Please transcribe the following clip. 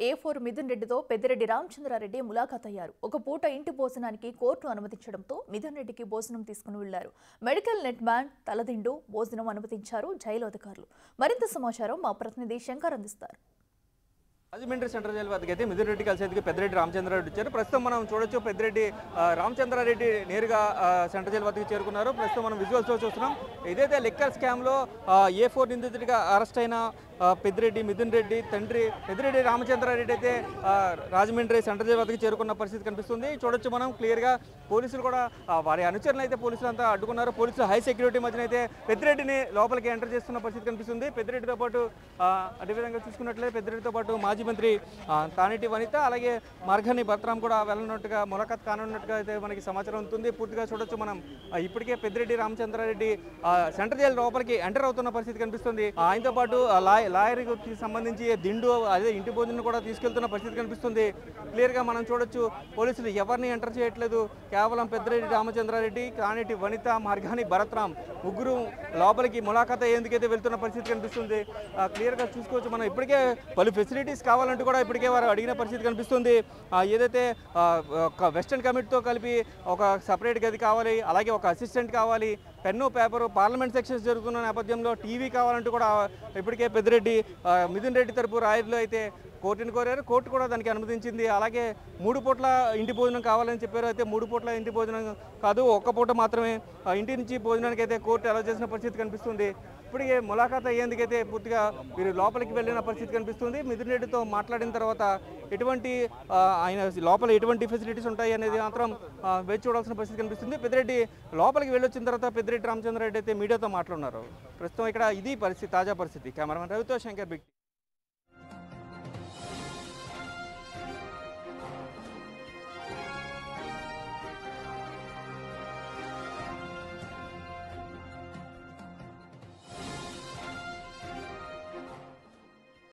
A4 Mithun రెడ్డితో పెద్దిరెడ్డి రామచంద్రారెడ్డి ములాఖాత్ అయ్యారు. ఒక పూట ఇంటి భోజనానికి కోర్టు అనుమతించడంతో మిథున్ రెడ్డికి భోజనం తీసుకుని వెళ్లారు. మెడికల్ నెట్ మ్యాన్ తలదిండు భోజనం అనుమతించారు జైలు అధికారులు. మరింత సమాచారం మా ప్రతినిధి శంకర్ అందిస్తారు. రాజమండ్రి సెంట్రల్ జైలు వద్దకు అయితే మిథున్ రెడ్డి కలిసేందుకు పెద్దిరెడ్డి రామచంద్రారెడ్డి వచ్చారు. ప్రస్తుతం మనం చూడొచ్చు పెద్దిరెడ్డి రామచంద్రారెడ్డి నేరుగా సెంట్రల్ జైలు వద్దకు చేరుకున్నారు. ప్రస్తుతం మనం విజువల్స్లో చూస్తున్నాం. ఇదైతే లిక్కర్ స్కామ్లో A4 నిందితుడిగా అరెస్ట్ అయిన పెద్దిరెడ్డి మిథున్ రెడ్డి తండ్రి పెద్దిరెడ్డి రామచంద్రారెడ్డి అయితే రాజమండ్రి సెంట్రల్ జైలు వద్దకు చేరుకున్న పరిస్థితి కనిపిస్తుంది. చూడొచ్చు మనం క్లియర్గా పోలీసులు కూడా వారి అనుచరులు అయితే పోలీసులు అంతా అడ్డుకున్నారు. పోలీసులు హై సెక్యూరిటీ మధ్యన అయితే పెద్దిరెడ్డిని లోపలికి ఎంటర్ చేస్తున్న పరిస్థితి కనిపిస్తుంది. పెద్దిరెడ్డితో పాటు అదేవిధంగా చూసుకున్నట్లయితే పెద్దిరెడ్డితో పాటు మాజీ మంత్రి తానేటి వనిత అలాగే మార్గాని భరత్రాం కూడా వెళ్ళనున్నట్టుగా ములాఖాత్ కానున్నట్టుగా అయితే మనకి సమాచారం ఉంటుంది. పూర్తిగా చూడొచ్చు మనం ఇప్పటికే పెద్దిరెడ్డి రామచంద్రారెడ్డి సెంట్రల్ జైలు లోపలికి ఎంటర్ అవుతున్న పరిస్థితి కనిపిస్తుంది. ఆయనతో పాటు లాయర్కి సంబంధించి దిండు అదే ఇంటి భోజనం కూడా తీసుకెళ్తున్న పరిస్థితి కనిపిస్తుంది. క్లియర్గా మనం చూడొచ్చు పోలీసులు ఎవరిని ఎంటర్ చేయట్లేదు. కేవలం పెద్దిరెడ్డి రామచంద్రారెడ్డి తానేటి వనిత మార్గాని భరత్రాం ముగ్గురు లోపలికి ములాఖాత్ అయ్యేందుకైతే వెళ్తున్న పరిస్థితి కనిపిస్తుంది. క్లియర్గా చూసుకోవచ్చు మనం ఇప్పటికే పలు ఫెసిలిటీస్ కావాలంటూ కూడా ఇప్పటికే వారు అడిగిన పరిస్థితి కనిపిస్తుంది. ఏదైతే ఒక వెస్టర్న్ కమిటీతో కలిపి ఒక సపరేట్ గది కావాలి, అలాగే ఒక అసిస్టెంట్ కావాలి, పెన్ను పేపరు పార్లమెంట్ సెక్షన్స్ జరుగుతున్న నేపథ్యంలో టీవీ కావాలంటూ కూడా ఇప్పటికే పెద్దిరెడ్డి మిథున్ రెడ్డి తరపు రాయర్లు అయితే కోర్టుని కోరారు. కోర్టు కూడా దానికి అనుమతించింది. అలాగే 3 పూట్ల ఇంటి భోజనం కావాలని చెప్పారు. అయితే 3 పూట్ల ఇంటి భోజనం కాదు, ఒక్క పూట మాత్రమే ఇంటి నుంచి భోజనానికి అయితే కోర్టు అలౌ చేసిన పరిస్థితి కనిపిస్తుంది. ఇప్పటికే ములాఖాత్ అయ్యేందుకైతే పూర్తిగా వీరు లోపలికి వెళ్ళిన పరిస్థితి కనిపిస్తుంది. మిథున్ రెడ్డితో మాట్లాడిన తర్వాత ఎటువంటి ఆయన లోపల ఎటువంటి ఫెసిలిటీస్ ఉంటాయి అనేది మాత్రం వేచి చూడాల్సిన పరిస్థితి కనిపిస్తుంది. పెద్దిరెడ్డి లోపలికి వెళ్ళొచ్చిన తర్వాత పెద్దిరెడ్డి రామచంద్రారెడ్డి అయితే మీడియాతో మాట్లాడున్నారు. ప్రస్తుతం ఇక్కడ ఇది పరిస్థితి, తాజా పరిస్థితి. కెమెరామెన్ రవితో శంకర్ బిగ్.